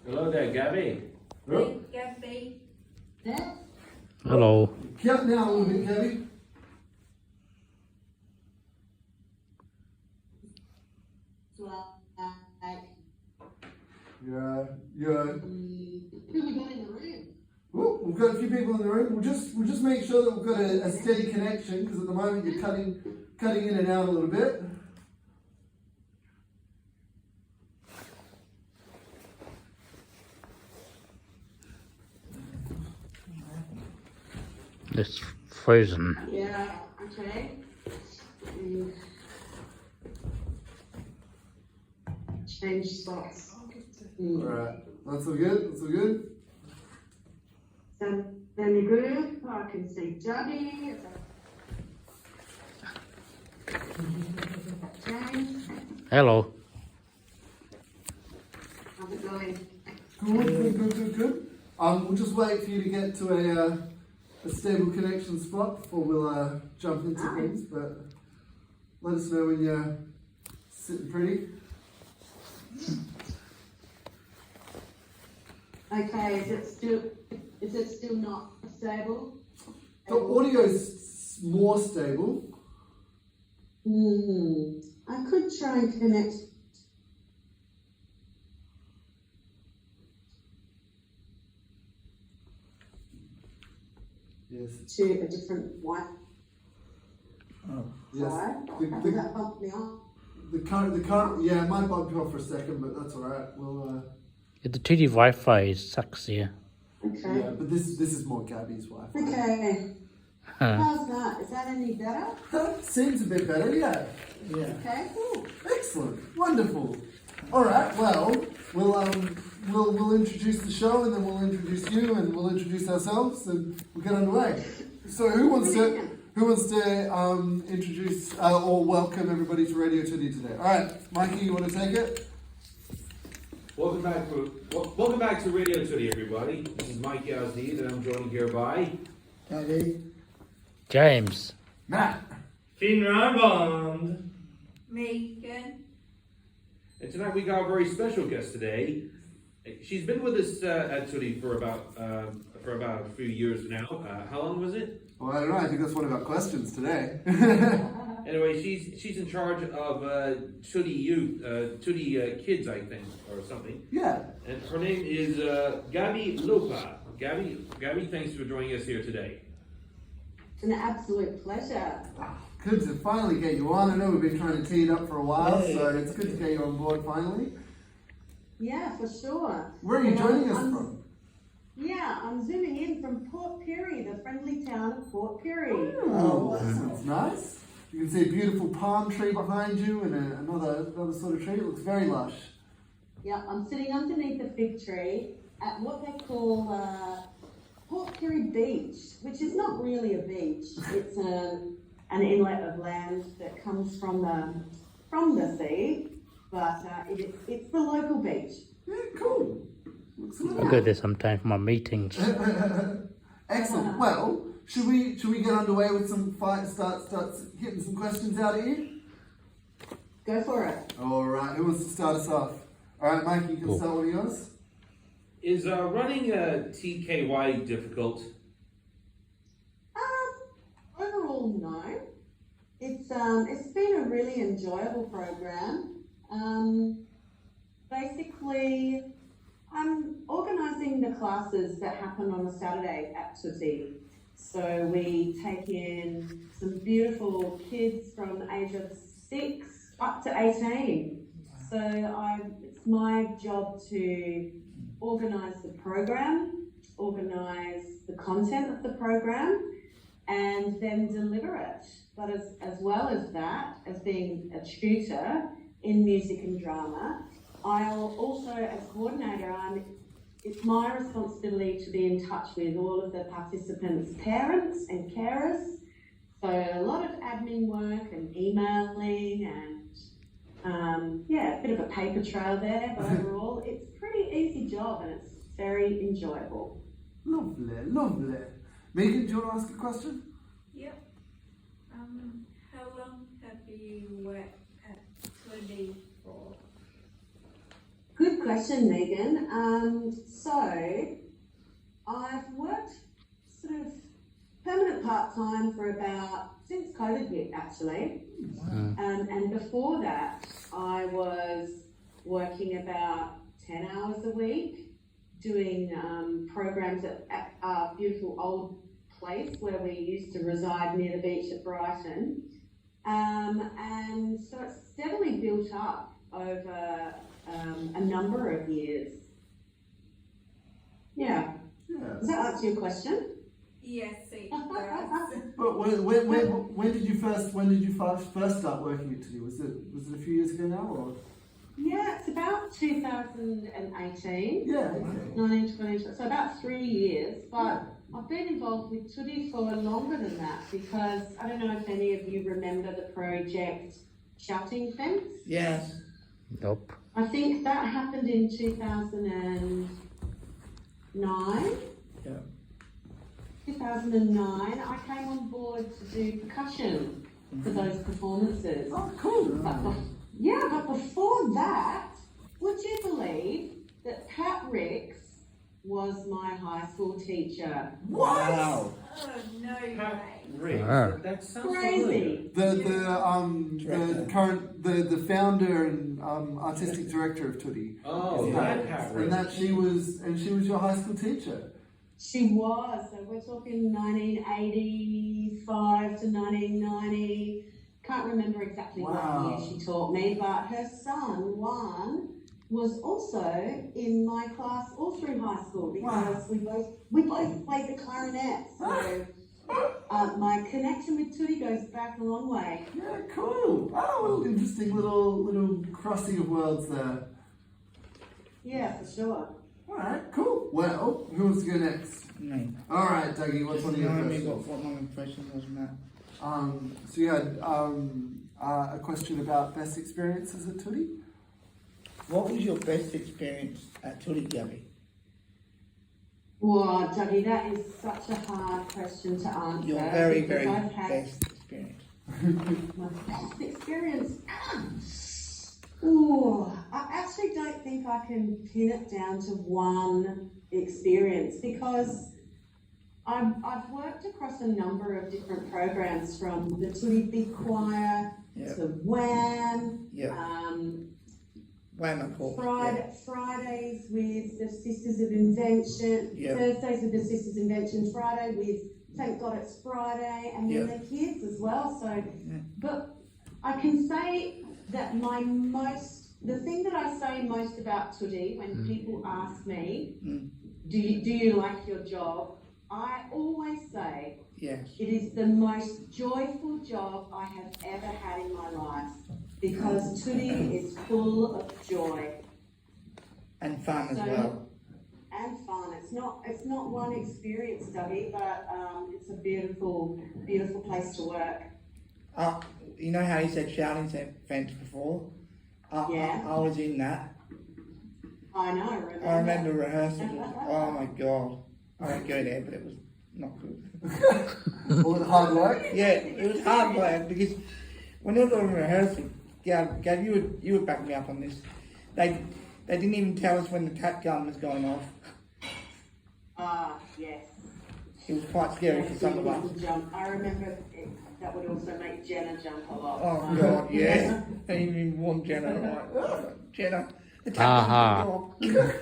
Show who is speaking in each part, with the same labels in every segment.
Speaker 1: Hello there, Gabby.
Speaker 2: Hey, Gabby.
Speaker 3: Hello.
Speaker 4: Count down a little bit, Gabby. You're.
Speaker 5: Who we got in the room?
Speaker 4: Well, we've got a few people in the room. We'll just make sure that we've got a steady connection because at the moment you're cutting in and out a little bit.
Speaker 3: It's frozen.
Speaker 5: Yeah, okay. Change spots.
Speaker 4: Alright, that's all good, that's all good.
Speaker 5: So, then you're good. I can see Jubby. James,
Speaker 3: Hello.
Speaker 5: how's it going?
Speaker 4: Good. We'll just wait for you to get to a stable connection spot before we'll jump into things, but let us know when you're sitting pretty.
Speaker 5: Okay, is it still not stable?
Speaker 4: The audio's more stable.
Speaker 5: I could try and connect.
Speaker 4: Yes.
Speaker 5: To a different Wi-Fi.
Speaker 4: Yes.
Speaker 5: Does that bump me off?
Speaker 4: The current, yeah, it might bump you off for a second, but that's alright. We'll,
Speaker 3: The 2G Wi-Fi sucks here.
Speaker 5: Okay.
Speaker 4: yeah, but this is more Gabby's Wi-Fi.
Speaker 5: Okay. How's that? Is that any better?
Speaker 4: Seems a bit better, yeah. Yeah.
Speaker 5: Okay, cool.
Speaker 4: Excellent. Wonderful. Alright, well, we'll introduce the show and then we'll introduce you and we'll introduce ourselves and we'll get underway. So who wants to introduce or welcome everybody to Radio Tootie today? Alright, Mikey, you want to take it?
Speaker 1: Welcome back to Radio Tootie, everybody. This is Mike Yazdi, and I'm joined here by
Speaker 3: James.
Speaker 4: Matt.
Speaker 6: Finn Bond.
Speaker 2: Megan.
Speaker 1: And tonight we got a very special guest today. She's been with us at Tootie for about a few years now. How long was it?
Speaker 4: Well, I don't know. I think that's one of our questions today.
Speaker 1: Anyway, she's in charge of Tootie Youth, Tootie Kids, I think, or something.
Speaker 4: Yeah.
Speaker 1: And her name is Gabby Lopa. Gabby, thanks for joining us here today.
Speaker 5: It's an absolute pleasure.
Speaker 4: Good to finally get you on. I know we've been trying to tee it up for a while, so it's good to get you on board finally.
Speaker 5: Yeah, for sure.
Speaker 4: Where are you joining us from?
Speaker 5: Yeah, I'm zooming in from Port Pirie, the friendly town of Port Pirie.
Speaker 4: Oh, that sounds nice. You can see a beautiful palm tree behind you and another sort of tree. It looks very lush.
Speaker 5: Yeah, I'm sitting underneath a fig tree at what they call Port Pirie Beach, which is not really a beach. It's an inlet of land that comes from the sea, but it's the local beach.
Speaker 4: Yeah, cool. Looks
Speaker 3: I go there sometime for my meetings.
Speaker 4: Excellent. Well, should we get underway with some start hitting some questions out of you?
Speaker 5: Go for it.
Speaker 4: All right. Who wants to start us off? All right, Mike, you can start with yours.
Speaker 1: Is running a TKY difficult?
Speaker 5: Overall, no. It's been a really enjoyable program. Basically, I'm organising the classes that happen on a Saturday at Tootie. So we take in some beautiful kids from the age of 6 up to 18. So it's my job to organise the program, organise the content of the program, and then deliver it. But as well as that, as being a tutor in music and drama, I'll also, as coordinator, it's my responsibility to be in touch with all of the participants' parents and carers. So a lot of admin work and emailing and a bit of a paper trail there, but overall it's a pretty easy job and it's very enjoyable.
Speaker 4: Lovely. Megan, do you want to ask a question?
Speaker 2: Yep. How long have you worked at Tootie for?
Speaker 5: Good question, Megan. So I've worked sort of permanent part-time for since COVID hit, actually. And before that, I was working about 10 hours a week, doing programs at our beautiful old place where we used to reside near the beach at Brighton. And so it's steadily built up over a number of years. Yeah. Does that answer your question?
Speaker 2: Yes, it does.
Speaker 4: But when did you first start working at Tilly? Was it a few years ago now, or?
Speaker 5: Yeah, it's about 2018.
Speaker 4: Yeah, okay.
Speaker 5: 1920, so about 3 years. But I've been involved with Tutti for longer than that because I don't know if any of you remember the project Shouting Fence.
Speaker 6: Yes.
Speaker 3: Nope.
Speaker 5: I think that happened in 2009.
Speaker 6: Yeah.
Speaker 5: 2009, I came on board to do percussion for those performances.
Speaker 4: Oh, cool.
Speaker 5: But before that, would you believe that Pat Ricks was my high school teacher?
Speaker 6: Wow.
Speaker 2: Oh, no
Speaker 1: Pat
Speaker 2: way.
Speaker 1: Riggs.
Speaker 3: Ah.
Speaker 1: That sounds familiar.
Speaker 4: The founder and artistic director of Tutti.
Speaker 1: Oh, that Pat Riggs.
Speaker 4: And she was your high school teacher.
Speaker 5: She was, so we're talking 1985 to 1990. Can't remember exactly what year she taught me, but her son, Juan, was also in my class all through high school because we both played the clarinet. So my connection with Tutti goes back a long way.
Speaker 4: Yeah, cool. Oh, interesting little crossing of worlds there.
Speaker 5: Yeah, for sure.
Speaker 4: All right, cool. Well, who wants to go next?
Speaker 6: Me.
Speaker 4: All right, Dougie, what's one of your questions?
Speaker 6: What my question was, Matt.
Speaker 4: So you had a question about best experiences at Tutti?
Speaker 6: What was your best experience at Tuligami?
Speaker 5: Well, Dougie, that is such a hard question to answer.
Speaker 6: Your very,
Speaker 5: because
Speaker 6: very
Speaker 5: I've had
Speaker 6: best experience.
Speaker 5: my best experience. Ooh, I actually don't think I can pin it down to one experience because I've worked across a number of different programs from the Tutti Big Choir to Wham,
Speaker 6: Wham, of course.
Speaker 5: Fridays with the Sisters of Invention, Thursdays with the Sisters of Invention, Friday with Thank God It's Friday, and then the kids as well. So, but I can say that the thing that I say most about Tutti when people ask me, do you like your job? I always say,
Speaker 6: yes,
Speaker 5: it is the most joyful job I have ever had in my life because Tutti is full of joy.
Speaker 6: And fun as well.
Speaker 5: And fun. It's not one experience, Dougie, but it's a beautiful, beautiful place to work.
Speaker 6: You know how you said shouting fence before? I was in that.
Speaker 5: I know.
Speaker 6: I remember rehearsal. Oh my god. I won't go there, but it was not good.
Speaker 4: Was it hard work?
Speaker 6: Yeah, it was hard work because when they were doing rehearsal, Gav, you would back me up on this. They didn't even tell us when the cat gun was going off.
Speaker 5: Yes.
Speaker 6: It was quite scary for some of us.
Speaker 5: Jump. I remember that would also make Jenna jump a lot.
Speaker 6: Oh god, yeah. They didn't even warn Jenna. Like, Jenna, the cat gun's going off.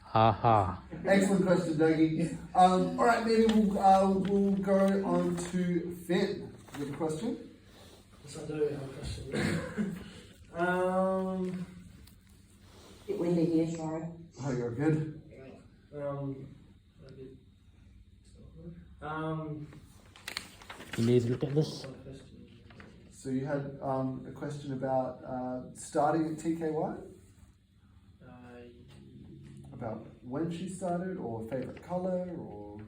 Speaker 3: Haha.
Speaker 4: Excellent question, Dougie. All right, maybe we'll go on to Finn with a question.
Speaker 7: Yes, I do have a question.
Speaker 5: Bit windy here, sorry.
Speaker 4: Oh, you're good.
Speaker 3: You need to look at this.
Speaker 4: So you had a question about starting at TKY? About when she started, or favourite colour, or...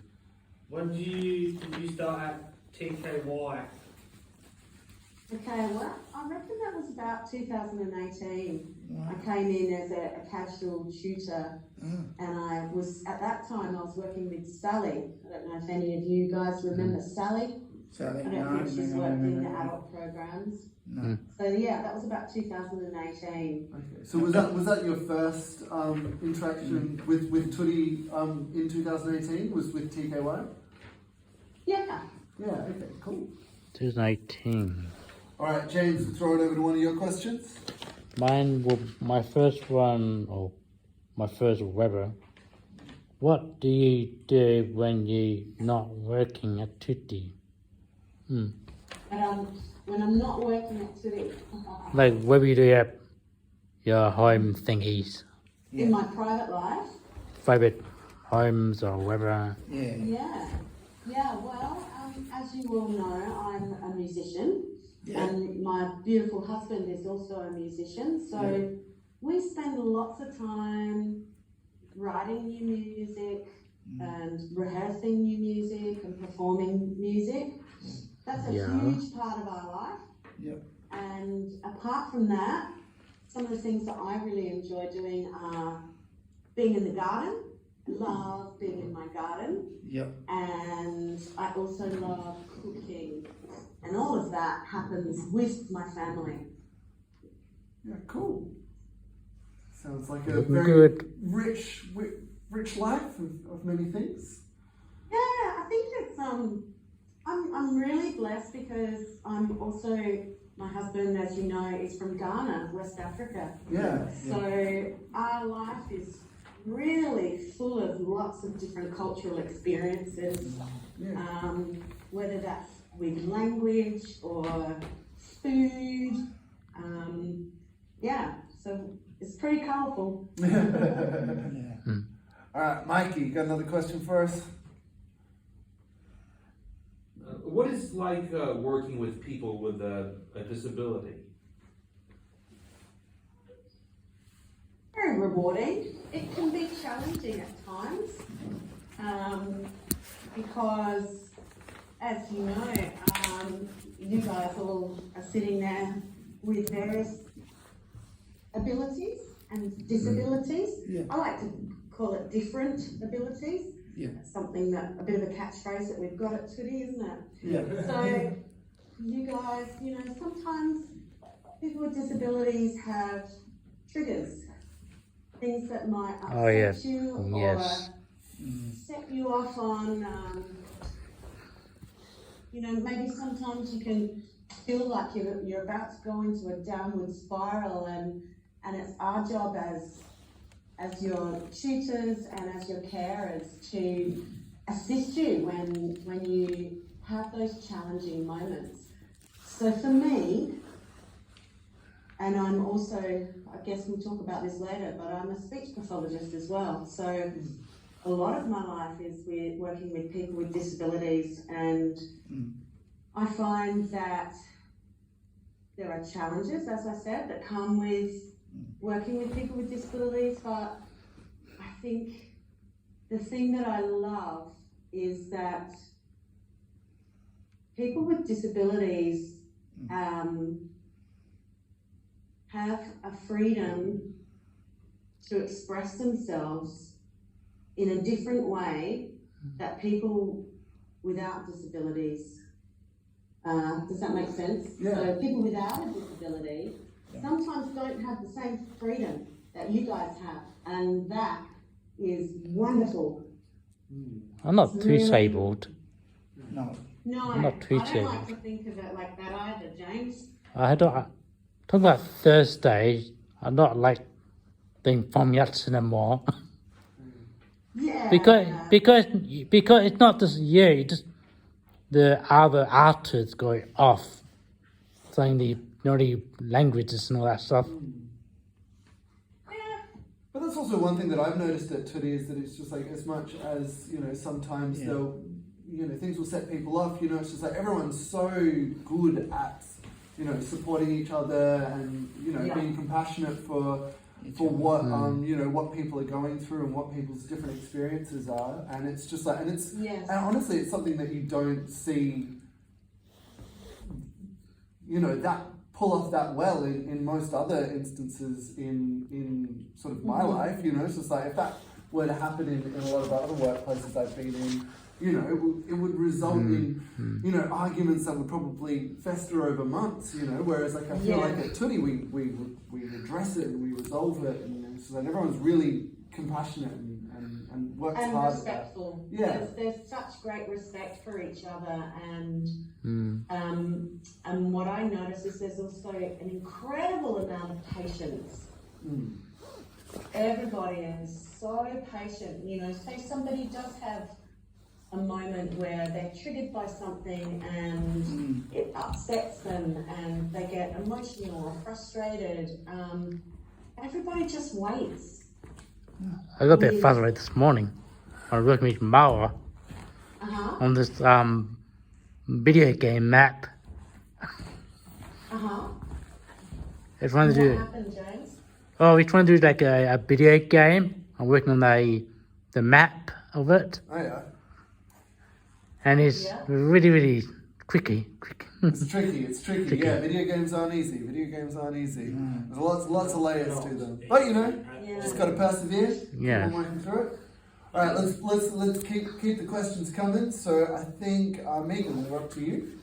Speaker 7: When did you start at TKY?
Speaker 5: Okay, well, I reckon that was about 2018. I came in as a casual tutor, and at that time I was working with Sally. I don't know if any of you guys remember Sally.
Speaker 6: So
Speaker 5: I don't think she's worked in the adult programs.
Speaker 6: No.
Speaker 5: So yeah, that was about 2018.
Speaker 4: Okay. So was that your first interaction with Tootie in 2018? Was with TKY?
Speaker 5: Yeah.
Speaker 4: Yeah. Okay. Cool.
Speaker 3: 2018.
Speaker 4: All right, James. We'll throw it over to one of your questions.
Speaker 3: Mine was my first one, or my first Weber. What do you do when you're not working at Tutti?
Speaker 5: When I'm not working at Tootie,
Speaker 3: Like, where you do your home thingies,
Speaker 5: in my private life,
Speaker 3: favorite homes or whatever.
Speaker 6: Yeah.
Speaker 5: yeah. Well, as you all know, I'm a musician,
Speaker 6: Yeah.
Speaker 5: and my beautiful husband is also a musician. So we spend lots of time writing new music and rehearsing new music and performing music. That's a huge part of our life.
Speaker 6: Yep.
Speaker 5: And apart from that, some of the things that I really enjoy doing are being in the garden. Love being in my garden.
Speaker 6: Yep.
Speaker 5: And I also love cooking. And all of that happens with my family.
Speaker 4: Yeah. Cool. Sounds like a very
Speaker 3: Good.
Speaker 4: rich life of many things.
Speaker 5: Yeah, I think it's I'm really blessed because I'm also, my husband, as you know, is from Ghana, West Africa.
Speaker 4: Yeah.
Speaker 5: So our life is really full of lots of different cultural experiences, whether that's with language or food. So it's pretty colourful.
Speaker 6: Yeah.
Speaker 4: All right, Mikey, you got another question for us?
Speaker 1: What is like working with people with a disability?
Speaker 5: Very rewarding. It can be challenging at times because, as you know, you guys all are sitting there with various abilities and disabilities.
Speaker 6: Yeah.
Speaker 5: I like to call it different abilities.
Speaker 6: Yeah.
Speaker 5: That's something that, a bit of a catchphrase that we've got at Tootie, isn't it?
Speaker 6: Yeah.
Speaker 5: So, you guys, sometimes people with disabilities have triggers, things that might upset you or set you off on, maybe sometimes you can feel like you're about to go into a downward spiral, and it's our job as your tutors and as your carers to assist you when you have those challenging moments. So for me, and I'm also, I guess we'll talk about this later, but I'm a speech pathologist as well. So a lot of my life is working with people with disabilities, and I find that there are challenges, as I said, that come with working with people with disabilities, but I think the thing that I love is that people with disabilities have a freedom to express themselves in a different way that people without disabilities, does that make sense?
Speaker 4: Yeah.
Speaker 5: So people without a disability sometimes don't have the same freedom that you guys have, and that is wonderful.
Speaker 3: I'm not too disabled.
Speaker 6: No.
Speaker 5: No,
Speaker 3: I'm not too
Speaker 5: I don't like
Speaker 3: disabled.
Speaker 5: to think of it like that either, James.
Speaker 3: I don't. Talking about Thursday, I'm not like being from Yats anymore.
Speaker 5: Yeah.
Speaker 3: because it's not just you, it's just the other artists going off, saying the languages and all that stuff.
Speaker 4: But that's also one thing that I've noticed at Tootie is that it's just like, as much as, sometimes they'll, things will set people off, it's just like everyone's so good at, supporting each other and, being compassionate for what, what people are going through and what people's different experiences are. And it's just like, and honestly, it's something that you don't see, that pull off that well in most other instances in sort of my life, it's just like, if that were to happen in a lot of other workplaces I've been in, you know, it would result in, you know, arguments that would probably fester over months, you know, whereas like I feel like at Toonie we address it and we resolve it, and so that everyone's really compassionate and works
Speaker 5: and
Speaker 4: hard.
Speaker 5: respectful.
Speaker 4: Yeah.
Speaker 5: There's such great respect for each other, and what I notice is there's also an incredible amount of patience. Everybody is so patient. You know, say somebody does have a moment where they're triggered by something and it upsets them and they get emotional or frustrated. Everybody just waits.
Speaker 3: I got a bit frustrated this morning. I was working with Mara on this video game map. They're trying to do.
Speaker 5: What happened, James?
Speaker 3: Oh, we're trying to do like a video game. I'm working on the map of it,
Speaker 4: Oh yeah.
Speaker 3: and it's really quick.
Speaker 4: It's tricky. Yeah, video games aren't easy. There's lots of layers to them. But you know, just gotta persevere.
Speaker 3: Yeah.
Speaker 4: Keep on working through it. All right, let's keep the questions coming. So I think Megan, we're up to you.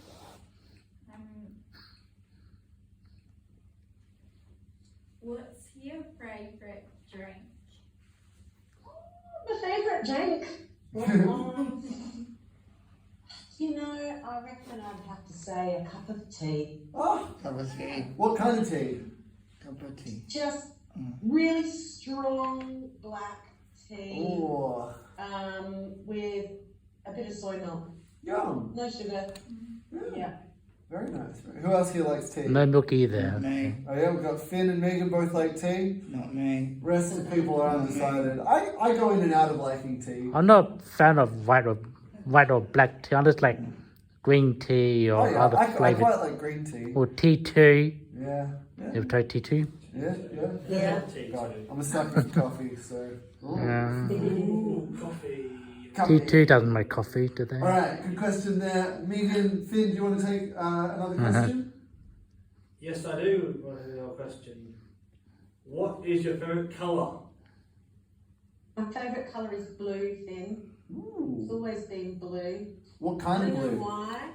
Speaker 2: What's your favorite drink?
Speaker 5: My favourite drink? You know, I reckon I'd have to say a cup of tea.
Speaker 4: Oh,
Speaker 6: Cup of tea.
Speaker 4: what kind of tea?
Speaker 6: Cup of tea.
Speaker 5: Just really strong black tea
Speaker 4: Oh,
Speaker 5: with a bit of soy milk.
Speaker 4: yum.
Speaker 5: No sugar. Yeah.
Speaker 4: Very nice. Who else here likes tea?
Speaker 3: No milk either.
Speaker 6: Not me.
Speaker 4: Oh yeah, we've got Finn and Megan both like tea.
Speaker 6: Not me.
Speaker 4: Rest of the people are undecided. I go in and out of liking tea.
Speaker 3: I'm not a fan of white or black tea. I just like green tea or other
Speaker 4: I
Speaker 3: flavors.
Speaker 4: quite like green tea.
Speaker 3: Or tea too.
Speaker 4: Yeah.
Speaker 3: You ever tried tea too?
Speaker 5: Yeah.
Speaker 4: God, I'm a sucker for coffee, so.
Speaker 7: Ooh, coffee.
Speaker 3: Tea too doesn't make coffee, do they?
Speaker 4: All right, good question there. Megan, Finn, do you want to take another question?
Speaker 7: Yes, I do. Want to know a question? What is your favourite colour?
Speaker 5: My favourite colour is blue, Finn. It's
Speaker 4: Ooh.
Speaker 5: always been blue.
Speaker 4: What
Speaker 5: I
Speaker 4: kind of
Speaker 5: don't know
Speaker 4: blue?
Speaker 5: why.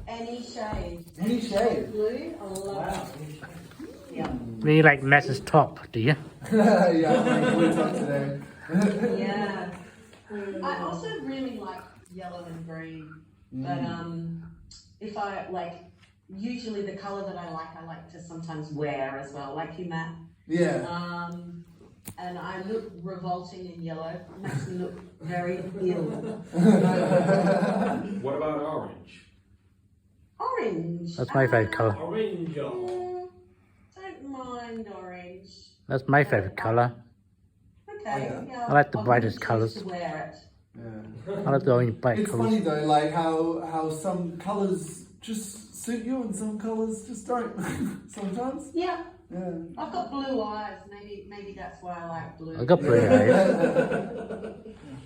Speaker 5: Any shade.
Speaker 4: Any shade?
Speaker 5: Blue, I love it. Yeah.
Speaker 3: Really like matches top, do you?
Speaker 4: Yeah, I'm wearing blue top today.
Speaker 5: Yeah. I also really like yellow and green. But if I like, usually the colour that I like to sometimes wear as well, like you, Matt.
Speaker 4: Yeah.
Speaker 5: And I look revolting in yellow. It makes me look very ill.
Speaker 1: What about orange?
Speaker 5: Orange.
Speaker 3: That's my favourite colour.
Speaker 7: Orange or
Speaker 5: Don't mind orange.
Speaker 3: That's my favourite colour.
Speaker 5: Okay.
Speaker 4: Oh,
Speaker 5: Yeah,
Speaker 3: I like the
Speaker 5: I'll
Speaker 3: brightest
Speaker 5: choose
Speaker 3: colours.
Speaker 5: to wear it.
Speaker 4: Yeah.
Speaker 3: I like the orange bright
Speaker 4: It's
Speaker 3: colours.
Speaker 4: funny though, like how some colours just suit you and some colours just don't. Sometimes.
Speaker 5: Yeah.
Speaker 4: Yeah.
Speaker 5: I've got blue eyes. Maybe that's why I like blue.
Speaker 3: I got blue eyes.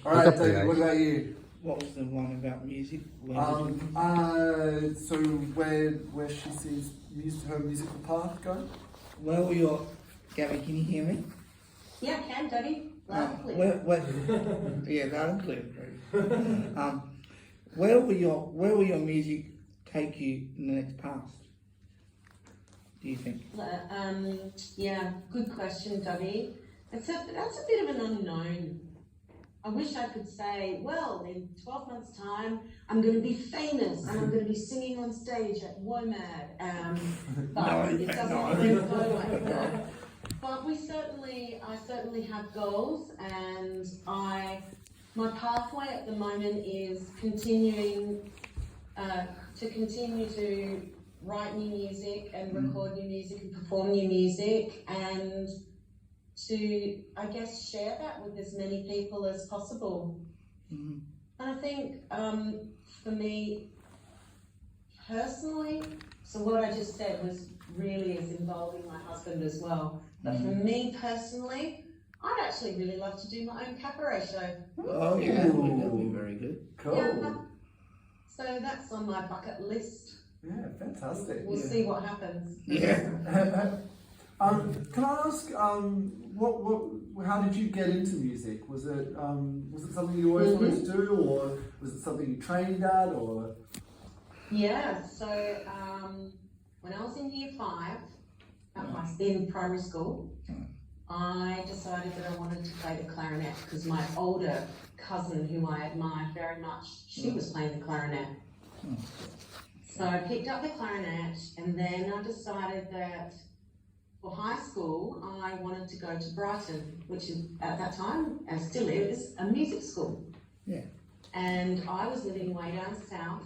Speaker 4: All right, David, what about you?
Speaker 6: What was the one about music?
Speaker 4: So where she sees her musical path going?
Speaker 6: Where were your... Gabby, can you hear me?
Speaker 5: Yeah, I can, Daddy. Loud and clear.
Speaker 6: Yeah, loud and clear. Where will your music take you in the next past? Do you think?
Speaker 5: Yeah, good question, Daddy. That's a bit of an unknown. I wish I could say, well, in 12 months' time, I'm going to be famous and I'm going to be singing on stage at WOMAD. But it doesn't always go like that. But I certainly have goals, and my pathway at the moment is continuing to write new music and record new music and perform new music, and to, I guess, share that with as many people as possible. And I think for me personally, so what I just said was really is involving my husband as well. But for me personally, I'd actually really love to do my own cabaret show.
Speaker 6: Oh yeah, that would be very good.
Speaker 4: Cool.
Speaker 5: Yeah. So that's on my bucket list.
Speaker 4: Yeah, fantastic.
Speaker 5: We'll see what happens.
Speaker 6: Yeah.
Speaker 4: Can I ask what how did you get into music? Was it something you always wanted to do, or was it something you trained at, or?
Speaker 5: Yeah, so when I was in year 5, in primary school, I decided that I wanted to play the clarinet because my older cousin, who I admired very much, she was playing the clarinet. So I picked up the clarinet, and then I decided that for high school, I wanted to go to Brighton, which is, at that time, and still is, a music school.
Speaker 6: Yeah.
Speaker 5: And I was living way down south,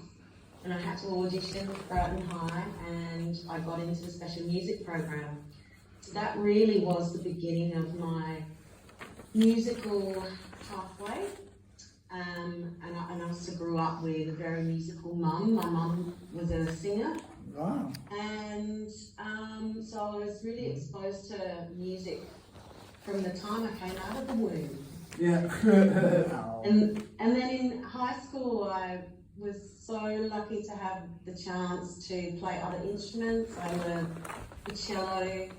Speaker 5: and I had to audition for Brighton High, and I got into the special music program. So that really was the beginning of my musical pathway. And I also grew up with a very musical mum. My mum was a singer.
Speaker 6: Wow.
Speaker 5: And so I was really exposed to music from the time I came out of the womb.
Speaker 4: Yeah.
Speaker 5: And then in high school, I was so lucky to have the chance to play other instruments. I learned the cello.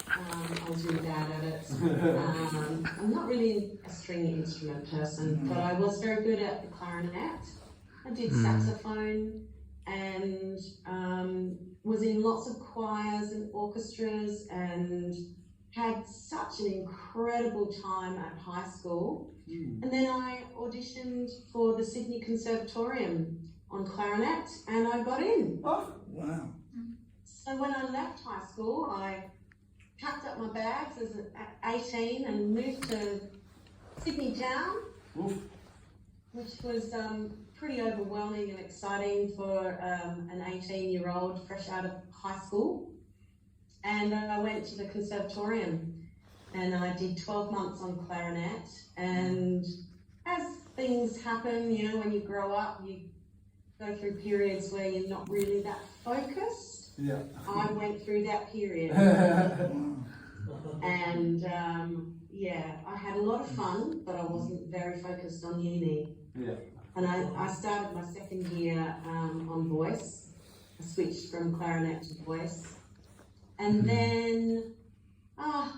Speaker 5: I was really bad at it. I'm not really a string instrument person, but I was very good at the clarinet. I did saxophone and was in lots of choirs and orchestras and had such an incredible time at high school. And then I auditioned for the Sydney Conservatorium on clarinet and I got in.
Speaker 4: Oh,
Speaker 6: Wow.
Speaker 5: So when I left high school, I packed up my bags as 18 and moved to Sydney town,
Speaker 4: oof.
Speaker 5: which was pretty overwhelming and exciting for an 18-year-old fresh out of high school. And I went to the Conservatorium and I did 12 months on clarinet. And as things happen, you know, when you grow up, you go through periods where you're not really that focused.
Speaker 4: Yeah.
Speaker 5: I went through that period. And yeah, I had a lot of fun, but I wasn't very focused on uni.
Speaker 4: Yeah.
Speaker 5: And I started my second year on voice. I switched from clarinet to voice. And then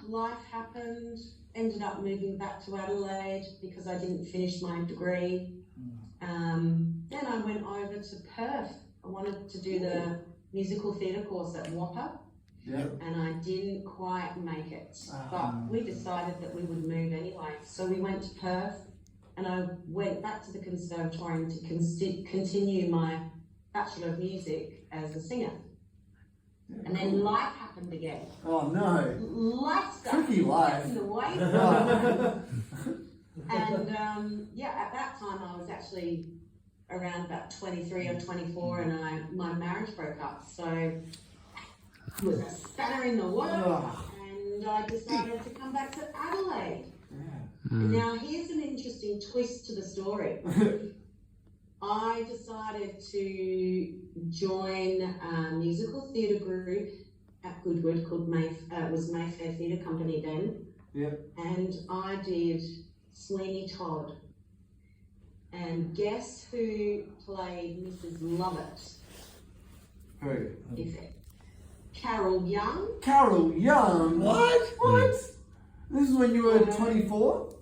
Speaker 5: life happened, ended up moving back to Adelaide because I didn't finish my degree. Then I went over to Perth. I wanted to do the musical theatre course at Whopper.
Speaker 4: Yeah.
Speaker 5: And I didn't quite make it, but we decided that we would move anyway. So we went to Perth, and I went back to the Conservatorium to continue my Bachelor of Music as a singer. And then life happened again.
Speaker 4: Oh no.
Speaker 5: Life stuff
Speaker 4: Tricky life.
Speaker 5: gets in the way.
Speaker 4: Oh.
Speaker 5: And yeah, at that time I was actually around about 23 or 24, and my marriage broke up. So it was a spanner in the works, and I decided to come back to Adelaide. Now here's an interesting twist to the story. I decided to join a musical theatre group at Goodwood called it was Mayfair Theatre Company then.
Speaker 4: Yep.
Speaker 5: And I did Sweeney Todd. And guess who played Mrs. Lovett?
Speaker 4: Who?
Speaker 5: Carol Young.
Speaker 4: Carol Young.
Speaker 6: What?
Speaker 4: What? This is when you were 24?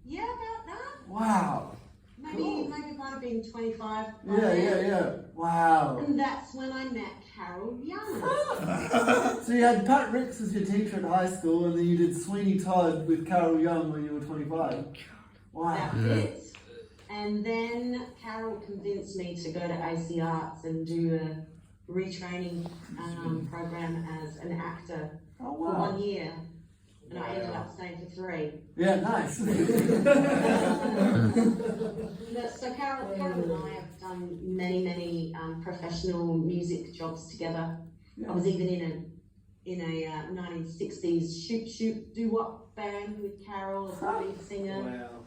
Speaker 5: Yeah, about that.
Speaker 4: Wow.
Speaker 5: Maybe it might have been 25.
Speaker 4: Yeah. Wow.
Speaker 5: And that's when I met Carol Young.
Speaker 4: So you had Pat Ricks as your teacher at high school, and then you did Sweeney Todd with Carol Young when you were 25. Wow.
Speaker 5: That's it. And then Carol convinced me to go to AC Arts and do a retraining program as an actor
Speaker 4: Oh,
Speaker 5: for
Speaker 4: wow.
Speaker 5: 1 year. And I ended up staying for 3.
Speaker 4: Yeah, nice.
Speaker 5: So Carol and I have done many professional music jobs together.
Speaker 4: Yeah.
Speaker 5: I was even in a 1960s shoot doo wop band with Carol as the lead singer.
Speaker 1: Wow.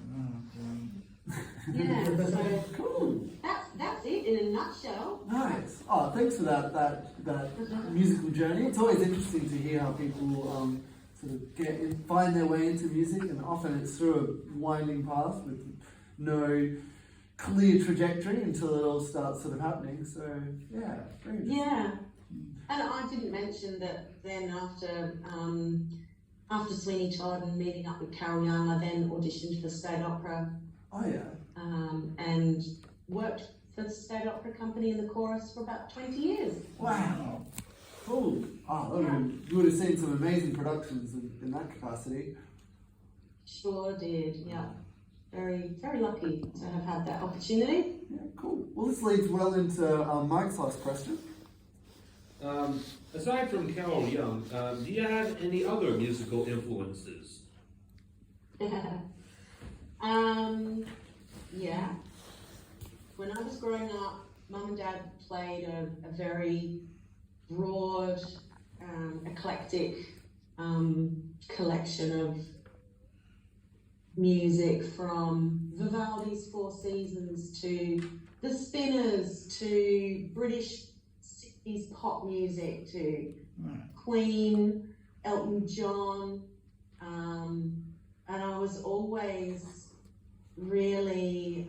Speaker 5: Yeah, so
Speaker 4: Cool.
Speaker 5: that's it in a nutshell.
Speaker 4: Nice. Oh, thanks for that musical journey. It's always interesting to hear how people sort of find their way into music, and often it's through a winding path with no clear trajectory until it all starts sort of happening. So yeah, very interesting.
Speaker 5: Yeah, and I didn't mention that then after after Sweeney Todd and meeting up with Carol Young, I then auditioned for State Opera
Speaker 4: Oh yeah.
Speaker 5: and worked for the State Opera Company in the chorus for about 20 years.
Speaker 4: Wow. Cool. Oh, you would have seen some amazing productions in that capacity.
Speaker 5: Sure did, yeah. Very, very lucky to have had that opportunity.
Speaker 4: Yeah, cool. Well, this leads well into Mike's last question.
Speaker 1: Aside from Carol Young, do you have any other musical influences?
Speaker 5: Yeah. When I was growing up, Mum and Dad played a very broad, eclectic collection of music, from Vivaldi's Four Seasons to the Spinners to British 60s pop music to Queen, Elton John, and I was always really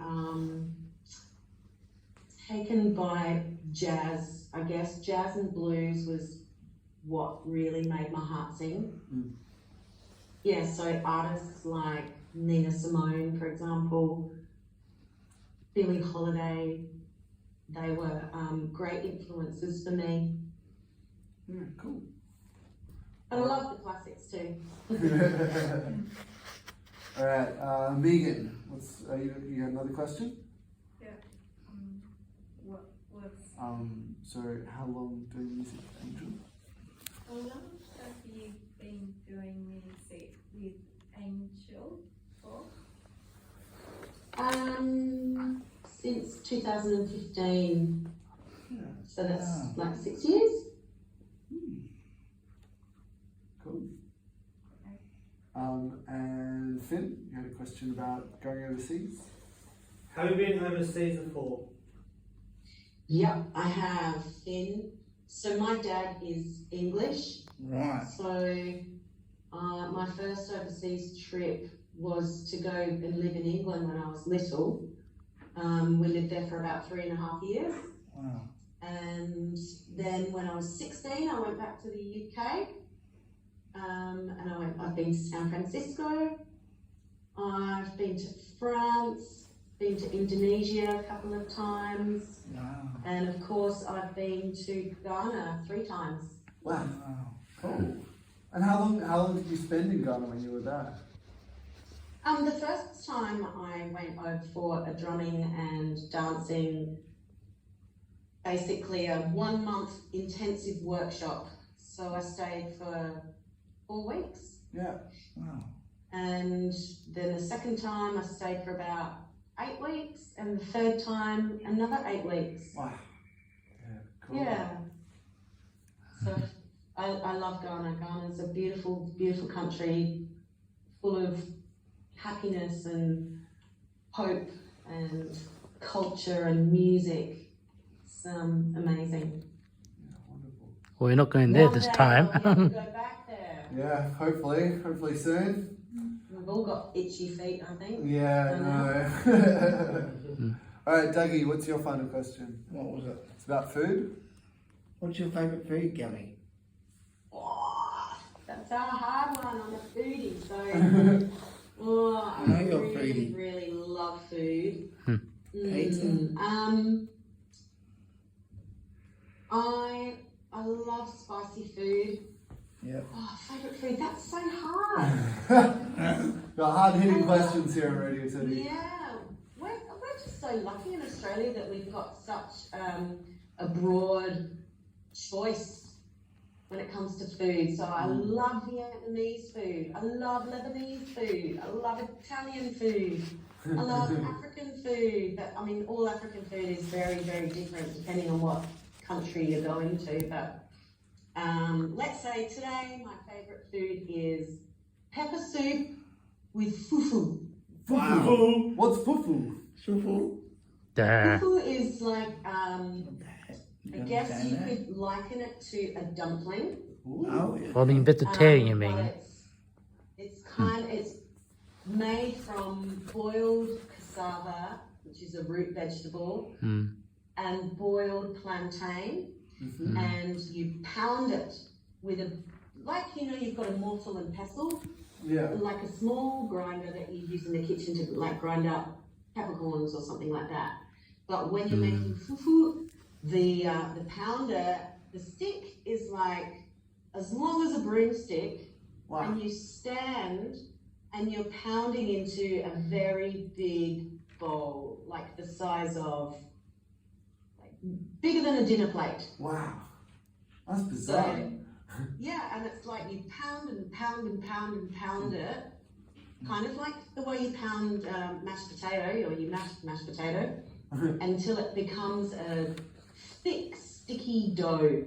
Speaker 5: taken by jazz. I guess jazz and blues was what really made my heart sing. Yeah, so artists like Nina Simone, for example, Billie Holiday, they were great influences for me.
Speaker 4: Yeah, cool.
Speaker 5: And I love the classics too.
Speaker 4: All right, Megan, you have another question?
Speaker 2: Yeah. What was?
Speaker 4: So how long doing music, Angel?
Speaker 2: How long have you been doing music with Angel for?
Speaker 5: Since 2015.
Speaker 4: Yeah.
Speaker 5: So that's like 6 years.
Speaker 4: Cool. And Finn, you had a question about going overseas?
Speaker 7: Have you been overseas before?
Speaker 5: Yep, I have been. So my dad is English.
Speaker 6: Right.
Speaker 5: So my first overseas trip was to go and live in England when I was little. We lived there for about 3.5 years.
Speaker 6: Wow.
Speaker 5: And then when I was 16, I went back to the UK. And I've been to San Francisco. I've been to France, been to Indonesia a couple of times.
Speaker 6: Wow.
Speaker 5: And of course, I've been to Ghana 3 times.
Speaker 4: Wow.
Speaker 6: Wow.
Speaker 4: Cool. And how long did you spend in Ghana when you were there?
Speaker 5: The first time I went over for a drumming and dancing, basically a 1-month intensive workshop. So I stayed for 4 weeks.
Speaker 4: Yeah.
Speaker 6: Wow.
Speaker 5: And then the second time I stayed for about 8 weeks, and the third time another 8 weeks.
Speaker 4: Wow. Yeah. Cool.
Speaker 5: Yeah. So I love Ghana. Ghana's a beautiful, beautiful country, full of happiness and hope and culture and music. It's amazing.
Speaker 4: Yeah, wonderful.
Speaker 3: We're not going there
Speaker 5: One
Speaker 3: this
Speaker 5: day
Speaker 3: time.
Speaker 5: I'll get to go back there.
Speaker 4: Yeah, hopefully soon.
Speaker 5: We've all got itchy feet, I think.
Speaker 4: Yeah, I know. All right, Dougie, what's your final question?
Speaker 6: What was it?
Speaker 4: It's about food.
Speaker 6: What's your favourite food, Gabby?
Speaker 5: Oh, that's a hard one. I'm a foodie, so I
Speaker 6: know you're a
Speaker 5: really,
Speaker 6: foodie.
Speaker 5: really love food.
Speaker 6: Pizza?
Speaker 5: I love spicy food.
Speaker 6: Yep.
Speaker 5: Oh, favourite food, that's so hard.
Speaker 4: Got hard-hitting questions here on Radio City.
Speaker 5: Yeah, we're just so lucky in Australia that we've got such a broad choice when it comes to food. So I love Vietnamese food, I love Lebanese food, I love Italian food, I love African food. But I mean, all African food is very, very different depending on what country you're going to. But let's say today my favourite food is pepper soup with fufu.
Speaker 4: Fufu. What's fufu?
Speaker 6: Shuffle.
Speaker 5: Fufu is like, I
Speaker 6: You
Speaker 5: guess
Speaker 6: understand
Speaker 5: you
Speaker 6: that?
Speaker 5: could liken it to a dumpling.
Speaker 6: Oh, yeah.
Speaker 3: Well, being vegetarian, you
Speaker 5: but
Speaker 3: mean?
Speaker 5: it's made from boiled cassava, which is a root vegetable, and boiled plantain, and you pound it with like, you've got a mortar and pestle,
Speaker 4: Yeah.
Speaker 5: like a small grinder that you use in the kitchen to like grind up peppercorns or something like that. But when you're making fufu, the pounder, the stick is like as long as a broomstick,
Speaker 4: Wow.
Speaker 5: and you stand and you're pounding into a very big bowl, like the size of, like, bigger than a dinner plate.
Speaker 4: Wow. That's bizarre.
Speaker 5: So, yeah, and it's like you pound and pound and pound and pound it, kind of like the way you pound mashed potato, or you mash mashed potato, until it becomes a thick, sticky dough.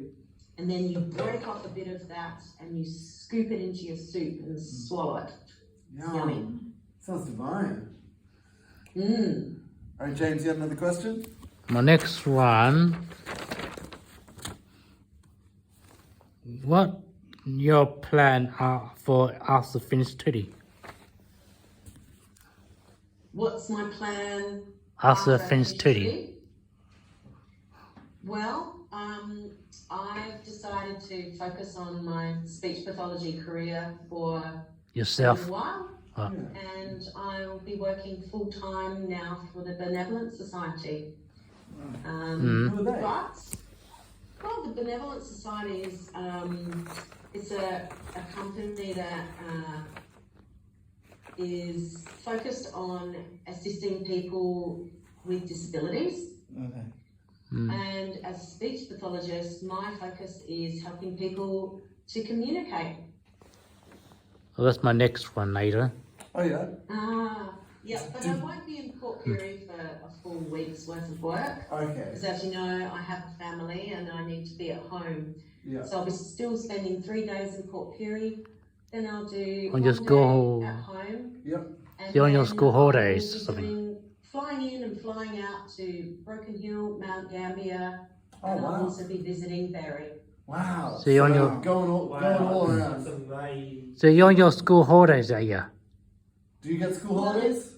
Speaker 5: And then you break off a bit of that and you scoop it into your soup and swallow it.
Speaker 4: Yum.
Speaker 5: Yummy.
Speaker 4: Sounds divine.
Speaker 5: Mmm.
Speaker 4: All right, James, you have another question?
Speaker 3: My next one. What your plan are for after finish study?
Speaker 5: What's my plan
Speaker 3: After
Speaker 5: I
Speaker 3: finish
Speaker 5: finish
Speaker 3: study?
Speaker 5: Well, I've decided to focus on my speech pathology career for a
Speaker 3: Yourself?
Speaker 5: while,
Speaker 3: Oh.
Speaker 5: and I'll be working full time now for the Benevolent Society.
Speaker 4: Who are they?
Speaker 5: Well, the Benevolent Society is it's a company that is focused on assisting people with disabilities.
Speaker 6: Okay.
Speaker 5: And as a speech pathologist, my focus is helping people to communicate.
Speaker 3: Well, that's my next one later.
Speaker 4: Oh, yeah.
Speaker 5: Yeah, but I won't be in Port Pirie for a full week's worth of work.
Speaker 4: Okay.
Speaker 5: Because as you know, I have a family and I need to be at home.
Speaker 4: Yeah.
Speaker 5: So I'll be still spending 3 days in Port Pirie. Then I'll do
Speaker 3: On
Speaker 5: one
Speaker 3: your
Speaker 5: day
Speaker 3: school-
Speaker 5: at home.
Speaker 4: Yep.
Speaker 5: And
Speaker 3: You're on your
Speaker 5: then
Speaker 3: school
Speaker 5: I'll
Speaker 3: holidays
Speaker 5: be
Speaker 3: or something.
Speaker 5: flying in and flying out to Broken Hill, Mount Gambier,
Speaker 4: Oh,
Speaker 5: and I'll
Speaker 4: wow.
Speaker 5: also be visiting Berry.
Speaker 4: Wow.
Speaker 3: So you're on your-
Speaker 4: going all around.
Speaker 7: That's amazing.
Speaker 3: So you're on your school holidays, are you?
Speaker 4: Do you get school holidays?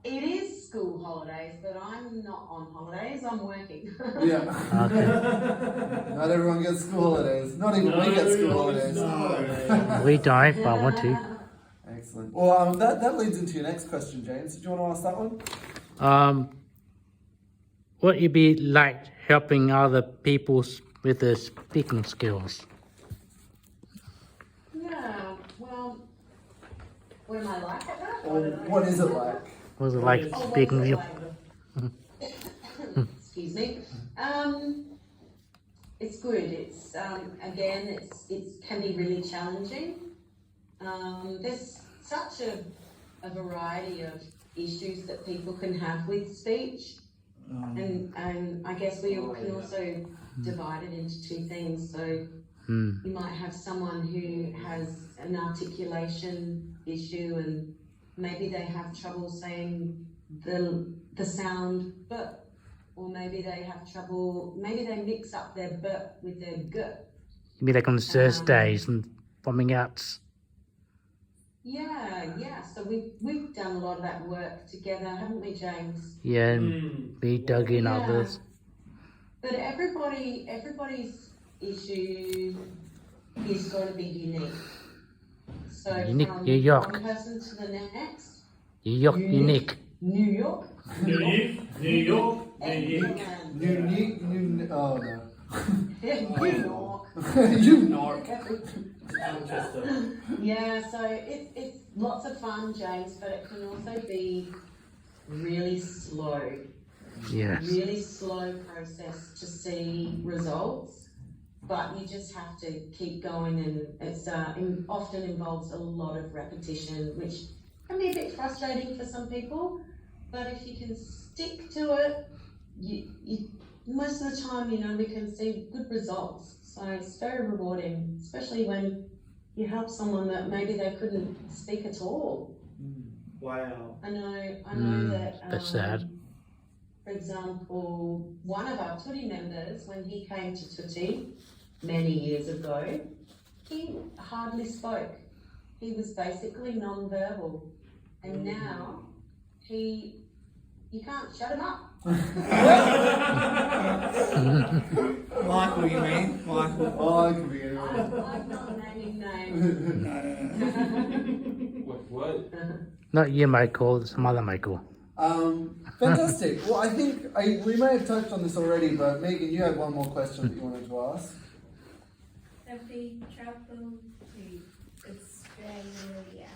Speaker 5: It is school holidays, but I'm not on holidays, I'm working.
Speaker 4: Yeah.
Speaker 3: Okay.
Speaker 4: Not everyone gets school holidays. Not even we get school holidays.
Speaker 7: No.
Speaker 3: We don't, but I want to.
Speaker 4: Excellent. Well, that leads into your next question, James. Did you want to ask that one?
Speaker 3: What you be like helping other people with their speaking skills?
Speaker 5: Yeah, well, what am I like at that?
Speaker 4: Or what is it like?
Speaker 3: Was it like
Speaker 5: Oh, what
Speaker 3: speaking
Speaker 5: is
Speaker 3: with
Speaker 5: it
Speaker 3: you?
Speaker 5: like? Excuse me. It's good. It's again, it can be really challenging. There's such a variety of issues that people can have with speech, and I guess we all can also divide it into two things. So you might have someone who has an articulation issue, and maybe they have trouble saying the sound "b," or maybe they have trouble. Maybe they mix up their "b" with their "g."
Speaker 3: You mean like on Thursdays and bombing out?
Speaker 5: Yeah. So we've done a lot of that work together, haven't we, James?
Speaker 3: Yeah, and we dug in
Speaker 5: Yeah.
Speaker 3: others.
Speaker 5: But everybody's issue is going to be unique. So
Speaker 3: Unique,
Speaker 5: from
Speaker 3: New York.
Speaker 5: one person to the next,
Speaker 3: Unique.
Speaker 5: New York,
Speaker 7: New York, New York, New York.
Speaker 4: New. Oh no.
Speaker 5: New York.
Speaker 4: You narc.
Speaker 7: Manchester.
Speaker 5: Yeah, so it's lots of fun, James, but it can also be really slow.
Speaker 3: Yes.
Speaker 5: Really slow process to see results, but you just have to keep going, and it's often involves a lot of repetition, which can be a bit frustrating for some people, but if you can stick to it, you most of the time, we can see good results. So it's very rewarding, especially when you help someone that maybe they couldn't speak at all.
Speaker 7: Wow.
Speaker 5: I know that.
Speaker 3: That's sad.
Speaker 5: For example, one of our Tuti members, when he came to Tuti many years ago, he hardly spoke. He was basically non-verbal. And now he You can't shut him up.
Speaker 6: Michael, you mean? Michael.
Speaker 4: Oh, it could be anyone.
Speaker 5: I'm not naming names.
Speaker 6: No.
Speaker 1: What?
Speaker 3: Not you, Michael. Some other Michael.
Speaker 4: Fantastic. Well, I think we may have touched on this already, but Megan, you had one more question that you wanted to ask.
Speaker 2: Have we traveled to Australia?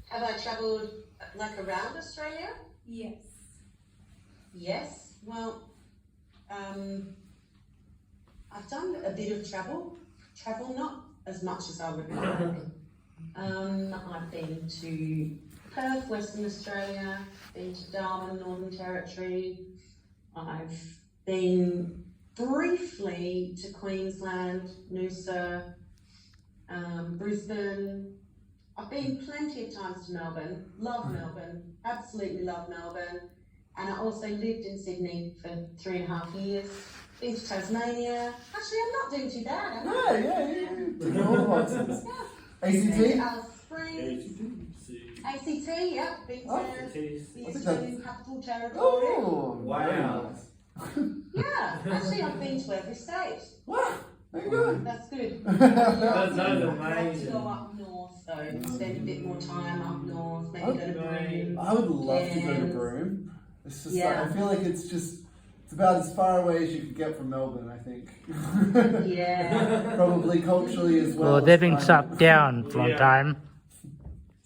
Speaker 5: Have I travelled like around Australia?
Speaker 2: Yes.
Speaker 5: Yes. Well, I've done a bit of travel. Travel, not as much as I would like. I've been to Perth, Western Australia, been to Darwin, Northern Territory. I've been briefly to Queensland, Noosa, Brisbane. I've been plenty of times to Melbourne. Love Melbourne, absolutely love Melbourne. And I also lived in Sydney for 3.5 years. Been to Tasmania. Actually, I'm not doing too bad, am I?
Speaker 4: Yeah. Ticking all the boxes.
Speaker 5: Been to
Speaker 4: ACT?
Speaker 5: Alice Springs. ACT, yeah. Been to the Australian Capital Territory.
Speaker 4: Oh,
Speaker 7: Wow.
Speaker 4: nice.
Speaker 5: Yeah, actually I've been to every state.
Speaker 4: Wow, there you go.
Speaker 5: That's good.
Speaker 7: That's
Speaker 5: I'd like to
Speaker 7: amazing.
Speaker 5: go up north though, spend a bit more time up north, maybe go to Broome.
Speaker 4: I would love to go to
Speaker 5: Cairns.
Speaker 4: Broome. It's just
Speaker 5: Yeah.
Speaker 4: like, I feel like it's about as far away as you could get from Melbourne, I think.
Speaker 5: Yeah.
Speaker 4: Probably culturally as well.
Speaker 3: Well, they've been
Speaker 4: as
Speaker 3: shut down for a long
Speaker 7: Yeah.
Speaker 3: time.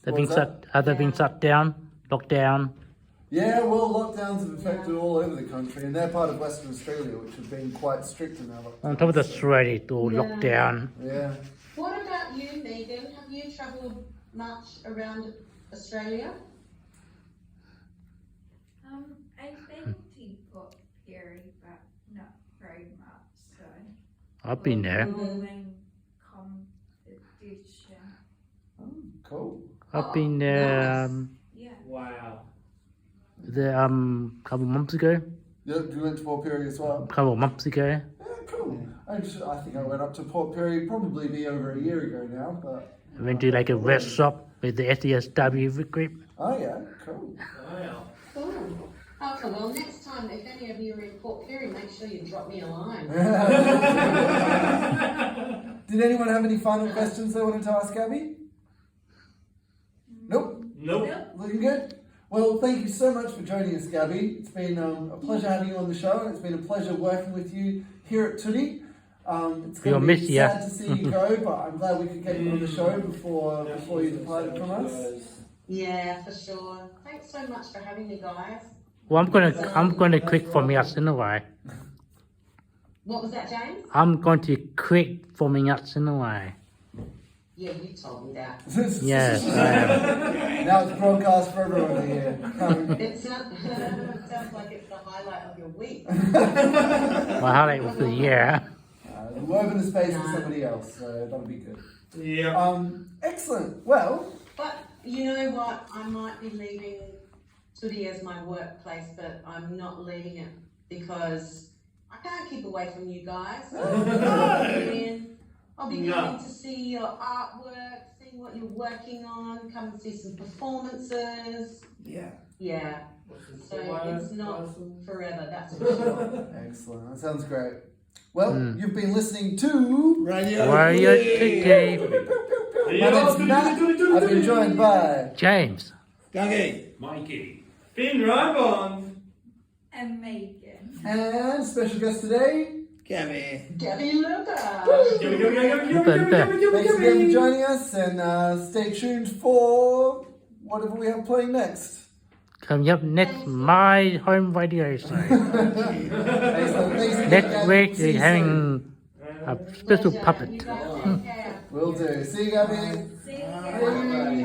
Speaker 3: They've been
Speaker 4: What's that?
Speaker 3: shut. Have they been
Speaker 5: Yeah.
Speaker 3: shut down? Locked down?
Speaker 4: Yeah, well, lockdowns have affected all over the country, and they're part of Western Australia, which have been quite strict in their lockdowns.
Speaker 3: On top of the Australia, it's all
Speaker 5: Yeah.
Speaker 3: locked down.
Speaker 4: Yeah.
Speaker 5: What about you, Megan? Have you travelled much around Australia?
Speaker 2: I've been to Port Pirie, but not very much, so.
Speaker 3: I've been there.
Speaker 2: Bowling competition.
Speaker 4: Oh, cool.
Speaker 3: I've been there
Speaker 5: nice.
Speaker 2: Yeah.
Speaker 7: Wow.
Speaker 3: couple months ago.
Speaker 4: Yeah, you went to Port Pirie as well?
Speaker 3: Couple months ago.
Speaker 4: Yeah, cool. I think I went up to Port Pirie probably be over a year ago now, but...
Speaker 3: I went to like a rest shop with the SESW group.
Speaker 4: Oh, yeah, cool.
Speaker 7: Wow.
Speaker 5: Cool. Okay, well, next time, if any of you are in Port Pirie, make sure you drop me a line.
Speaker 4: Did anyone have any final questions they wanted to ask Abby? Nope.
Speaker 7: Nope.
Speaker 4: Looking good? Well, thank you so much for joining us, Gabby. It's been a pleasure having you on the show, and it's been a pleasure working with you here at Tudi. It's
Speaker 3: We'll
Speaker 4: going to
Speaker 3: miss
Speaker 4: be
Speaker 3: ya.
Speaker 4: sad to see you go, but I'm glad we could get you on the show before you departed from us.
Speaker 5: Yeah, for sure. Thanks so much for having me, guys.
Speaker 3: Well, I'm gonna quit forming us anyway.
Speaker 5: What was that, James?
Speaker 3: I'm going to quit forming us anyway.
Speaker 5: Yeah, you told me that.
Speaker 3: Yes, I am.
Speaker 4: Now it's broadcast for everyone to hear.
Speaker 5: It sounds like it's the highlight of your week.
Speaker 3: My highlight was the year.
Speaker 4: We'll open the space for somebody else, so that'll be good.
Speaker 7: Yeah.
Speaker 4: Excellent. Well,
Speaker 5: But you know what? I might be leaving Tudi as my workplace, but I'm not leaving it because I can't keep away from you guys. I'll be coming to see your artwork, see what you're working on, come and see some performances.
Speaker 6: Yeah.
Speaker 5: Yeah. So it's not forever, that's for sure.
Speaker 4: excellent. That sounds great. Well, you've been listening to...
Speaker 6: Radio.
Speaker 3: Radio Tiki.
Speaker 4: My name's Matt. I've been joined by...
Speaker 3: James.
Speaker 6: Dougie.
Speaker 1: Mikey.
Speaker 7: Finn Rybon.
Speaker 2: And Megan.
Speaker 4: And special guest today...
Speaker 6: Gabby.
Speaker 5: Gabby Luca.
Speaker 4: Thanks again for joining us, and stay tuned for whatever we have playing next.
Speaker 3: Coming up next, my home radio show.
Speaker 4: Excellent. Thanks again,
Speaker 3: Next
Speaker 4: Gabby.
Speaker 3: week,
Speaker 4: See you
Speaker 3: we're
Speaker 4: soon.
Speaker 3: having a special
Speaker 5: Pleasure.
Speaker 3: puppet.
Speaker 5: You guys take care.
Speaker 4: Will do. See you, Gabby.
Speaker 2: See you.
Speaker 4: Bye.